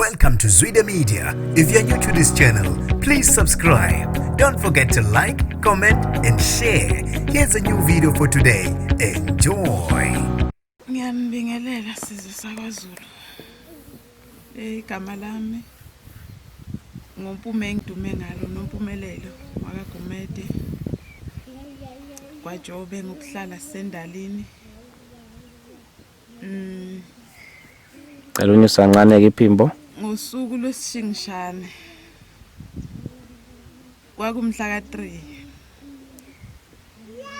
Welcome to Zwida Media. If you're new to this channel, please subscribe. Don't forget to like, comment and share. Here's a new video for today. Enjoy. Ngiyambingelela sizwe sakwaZulu. Igama lami ngoMpume engidume ngalo noMpumelelo wakaGumede. KwaJobe ngokuhlala Sendalini. Cela unyusancane ke iphimbo. Ngosuku lwesishingishane kwakumhla ka3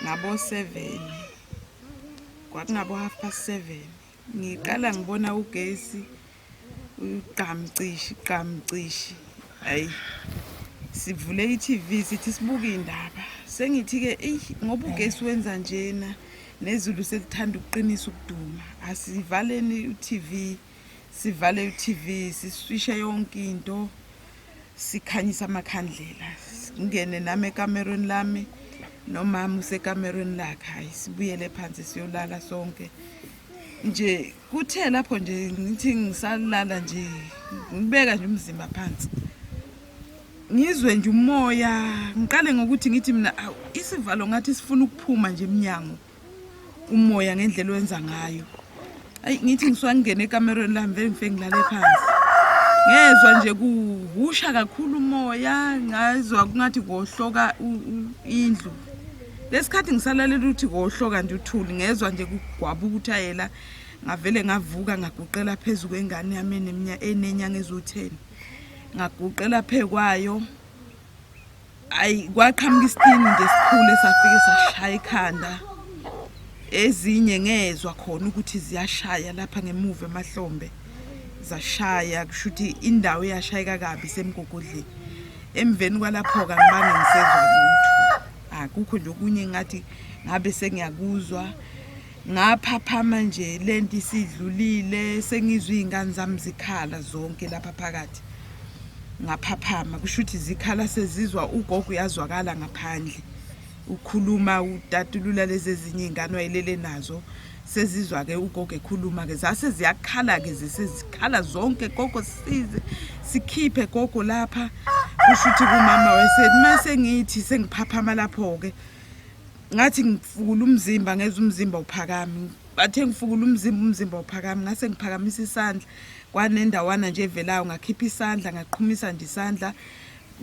ngabo 7 kwakungabo 7:30 ngiqala ngibona ugesi uqamcishi hayi sivule iTV sithi sibuka indaba sengithi ke ngoba ugesi wenza njena nezulu selithanda ukuqinisa ukuduma asivaleni uTV sivale uTV siswisha yonke into sikhanyisa amakhandlela ngene nami ekamerweni lami nomama usekamerweni lakhe hayi sibuyele phansi siyolala sonke nje kuthe lapho nje ngithi ngisalala nje ngibeka nje umzimba phansi ngizwe nje umoya ngiqale ngokuthi ngithi mina isivalo ngathi sifuna ukuphuma nje eminyango umoya ngendlela owenza ngayo ngithi ngiswangene ekamerweni lami vele ngifike ngilale phansi ngezwe nje kuhusha kakhulu umoya ngazwa kungathi kohloka indlu lesikhathi ngisalalela ukuthi kohloka nje uthuli ngezwe nje kugwaba ukuthayela ngavele ngavuka ngaguqela phezulu kwengane yami enenyanga ezu10 ngaguqela phekwayo kwaqhamuka isitini nje sikhulu esafike sashaya ikhanda ezinye ngezwe khona ukuthi ziyashaya lapha ngemuva emahlombe zashaya kushuthi indawo iyashayeka kabi semgogodleni emveni kwalapho ka ngibane ngisezwa lutho akukho nje okunye ngathi ngabe sengiyakuzwa ngaphaphama nje lento isidlulile sengizwe izingane zami zikhala zonke lapha phakathi ngaphaphama kushuthi zikhala sezizwa ugogo uyazwakala ngaphandle ukhuluma utatulula lezi ezinye izingane wayelele nazo sezizwa ke ugogo ekhuluma ke zase ziyakhala ke zisezikhala zonke gogo size sikhiphe gogo lapha kushuthi kumama wayesethi mase ngithi sengiphaphama lapho ke ngathi ngifukula umzimba ngeza umzimba uphakami bathe ngifukula umzimba uphakami ngase ngiphakamisa isandla kwanendawana nje evelayo ngakhipha isandla ngaqhumisa nje isandla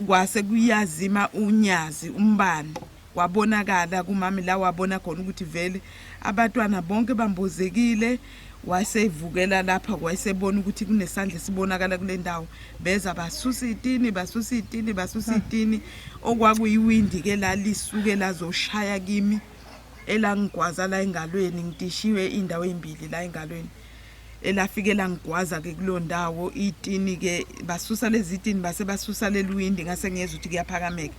kwase kuyazima unyazi umbane wabonakala kumama la wabona khona ukuthi vele abatwana bonke bambozekile wasevukela lapha wayesebona ukuthi kunesandla sibonakala kule ndawo beza basusa itini okwakuyiwindi ke lalisuke lazoshaya kimi elangigwaza la engalweni ngitishiwe indawo embili la engalweni elafikela ngigwaza ke kulo ndawo itini ke basusa lezi itini base basusa leluwindi ngase ngiyeza ukuthi kuyaphakameka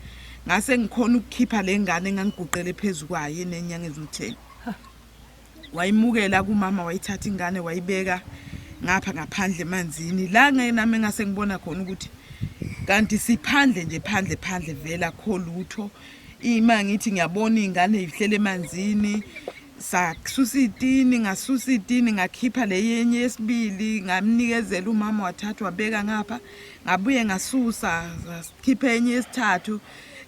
ngase ngikhona ukukhipha lengane ngangiguqele phezulu kwaye nenyanga ezu10 wayimukela kumama wayithatha ingane wayibeka ngapha ngaphandle emanzini la nami ngase ngibona khona ukuthi kanti siphandle nje phandle vela kholutho ima ngithi ngiyabona ingane ihlele emanzini sasusa itini ngasusa itini ngakhipha leyenye yesibili ngamnikezela umama wathatha wabeka ngapha ngabuye ngasusa ngakhipha enye yesithathu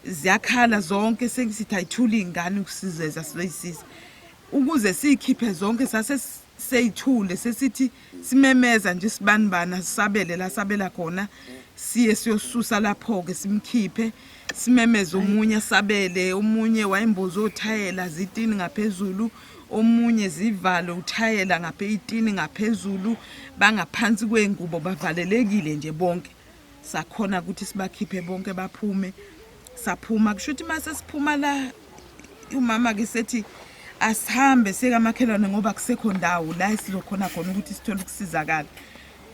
ziyakhala zonke sengisithi ayithula ingane ukusizeza sizoyisisa ukuze sikhiphe zonke sase seyithule sesithi simemeza nje sibanibana sisabele la sabela khona siye siyosusa lapho ke simkhiphe simemeza umunye sabele umunye wayembozo uthayela zitini ngaphezulu omunye zivalo uthayela ngaphe itini ngaphezulu bangaphansi kwengubo bavalelekile nje bonke sakhona ukuthi sibakhiphe bonke baphume saphuma kushuthi mase siphuma la umama ke sethi asihambe sekamakhelwane ngoba kusekho ndawo la sizokhona khona ukuthi sithole ukusizakala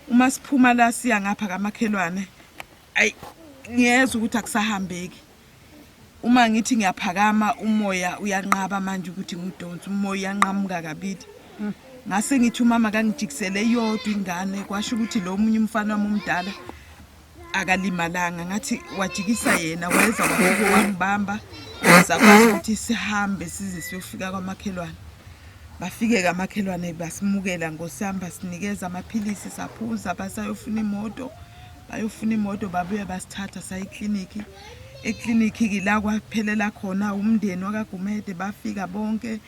uma siphuma la siya ngapha kamakhelwane ngiyezwa ukuthi akusahambeki uma ngithi ngiyaphakama umoya uyanqaba manje ukuthi ngidonsa umoya uyanqamuka kabili ngase ngithi umama kangijikisele yodwa ingane kwasho ukuthi lo munye umfana wami umdala akalimalanga ngathi wajikisa yena weza wangibamba sakwazi ukuthi sihambe size siyofika kwamakhelwane bafike kamakhelwane basimukela ngosihamba sinikeza amaphilisi saphuza basayofuna imoto babuye basithatha sayikliniki ekliniki la kwaphelela khona umndeni wakaGumede bafika bonke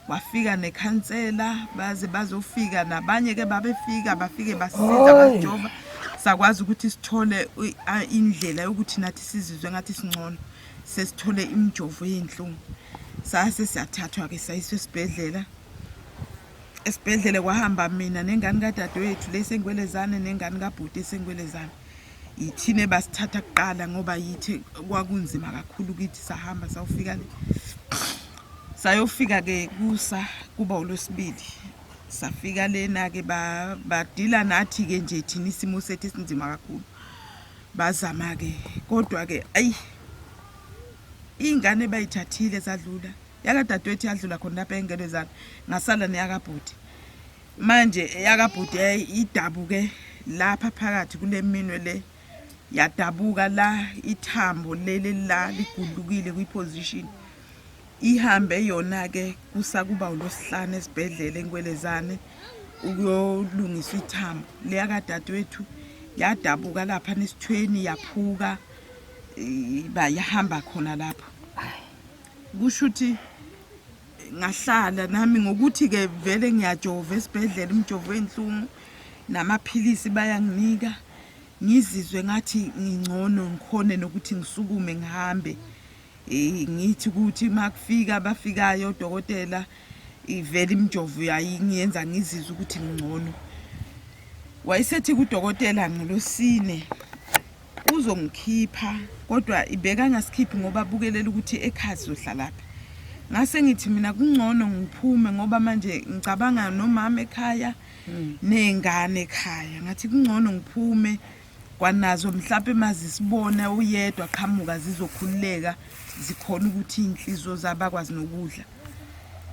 wafika nekhansela bazofika nabanye ke bafike basiza bajova sakwazi ukuthi sithole indlela yokuthi nathi sizizwe ngathi singcono sesithole imijovo yenhlungu sase siyathathwa ke sayiswe esibhedlela kwahamba mina nengane kadadewethu lesengwelezane nengane kabhuti esengwelezane yithine basithatha kuqala ngoba yithi kwakunzima kakhulu kithi sahamba sawufika le sayofika ke kuba uLwesibili safika lena ke badila nathi ke nje thina isimo sethu sinzima kakhulu bazama ke kodwa ke ingane bayithathile zadlula yakadadewethu yadlula khona lapha engelezana ngasala neyakabhuti manje yakabhuti idabuke lapha phakathi kule minwe le yadabuka la ithambo leli la ligudlukile kwiposition ihambe yona ke kusakuba uLosihlanu esibhedlela enkwelezane ukuyolungiswa ithambo leyakadadewethu yadabuka lapha nesithweni yaphuka bayahamba khona lapho kusho ukuthi ngahlala nami ngokuthi ke vele ngiyajova esibhedlela imijovo enhlungu namaphilisi bayanginika ngizizwe ngathi ngingcono ngikhone nokuthi ngisukume ngihambe ngithi ukuthi makufika bafikayo odokotela ivele imijovo yayingiyenza ngizizwe ukuthi ngingcono wayesethi kudokotela ngolosine uzongikhipha kodwa ibeka ngasikhiphi ngoba bukelela ukuthi ekhaya sizodlalapha ngase ngithi mina kungcono ngiphume ngoba manje ngicabanga nomama ekhaya nengane ekhaya ngathi kungcono ngiphume kwanazo mhlawumbe mazisibona uyedwa qhamuka zizokhululeka zikhona ukuthi inhliziyo zabakwazi nokudla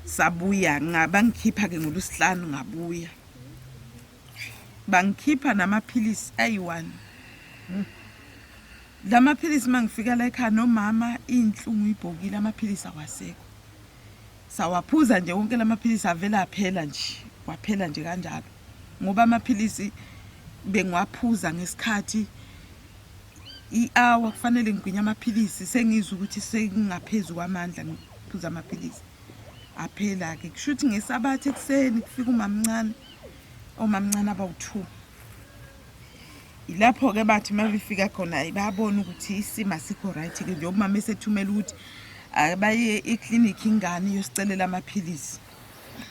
sabuya ngabangikhipha ke ngolosihlanu ngabuya bangikhipha namaphilisi ayi1 lamaphilisi mangifika la ekhaya nomama inhlungu ibhokile amaphilisi awasekho sawaphuza nje wonke lamaphilisi avela aphela nje waphela nje kanjalo ngoba amaphilisi bengiwaphuza ngesikhathi i-hour kufanele ngigwinya amaphilisi sengizwe ukuthi sengingaphezulu kwamandla ngiphuza amaphilisi aphela ke kusho ukuthi ngesabathe ekseni kufika omamncane abawu2 ilapho ke bathi mabifika khona bayabona ukuthi isimo sikho right ke nje umama esethumela ukuthi abaye eclinic ingane yosicelela amaphilisi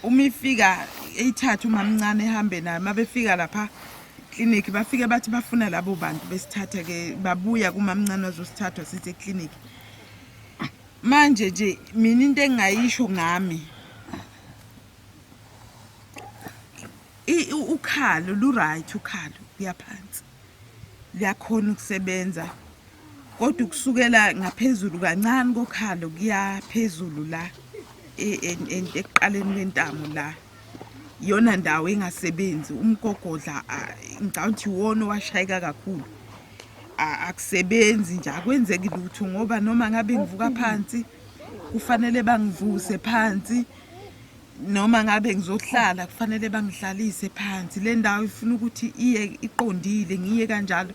uma ifika eyithatha umamncane ehambe naye mabefika lapha clinic bafike bathi bafuna labo bantu besithatha ke babuya kumamncane wazosithathwa sithi eclinic manje nje mina into engayisho ngami ukhalo lu-right ukhalo liyaphansi liyakhona ukusebenza kodwa ukusukela ngaphezulu kancane kokhalo kuyaphezulu la ekuqaleni kwentamo la yona ndawo engasebenzi umgogodla ngicabanga wona washayeka kakhulu akusebenzi nje akwenzeki lutho ngoba noma ngabe ngivuka phansi kufanele bangivuse phansi noma ngabe ngizohlala kufanele bangihlalise phansi le ndawo ifuna ukuthi iye iqondile ngiye kanjalo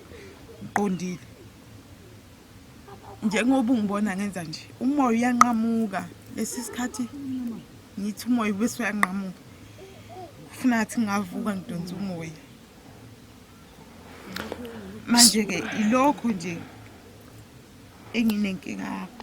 iqondile njengoba ungibona ngenza nje umoya uyanqamuka lesi sikhathi ngithi umoya bese uyanqamuka ufuna athi ngavuka ngidonsa umoya manje ke ilokho nje enginenkinga yakho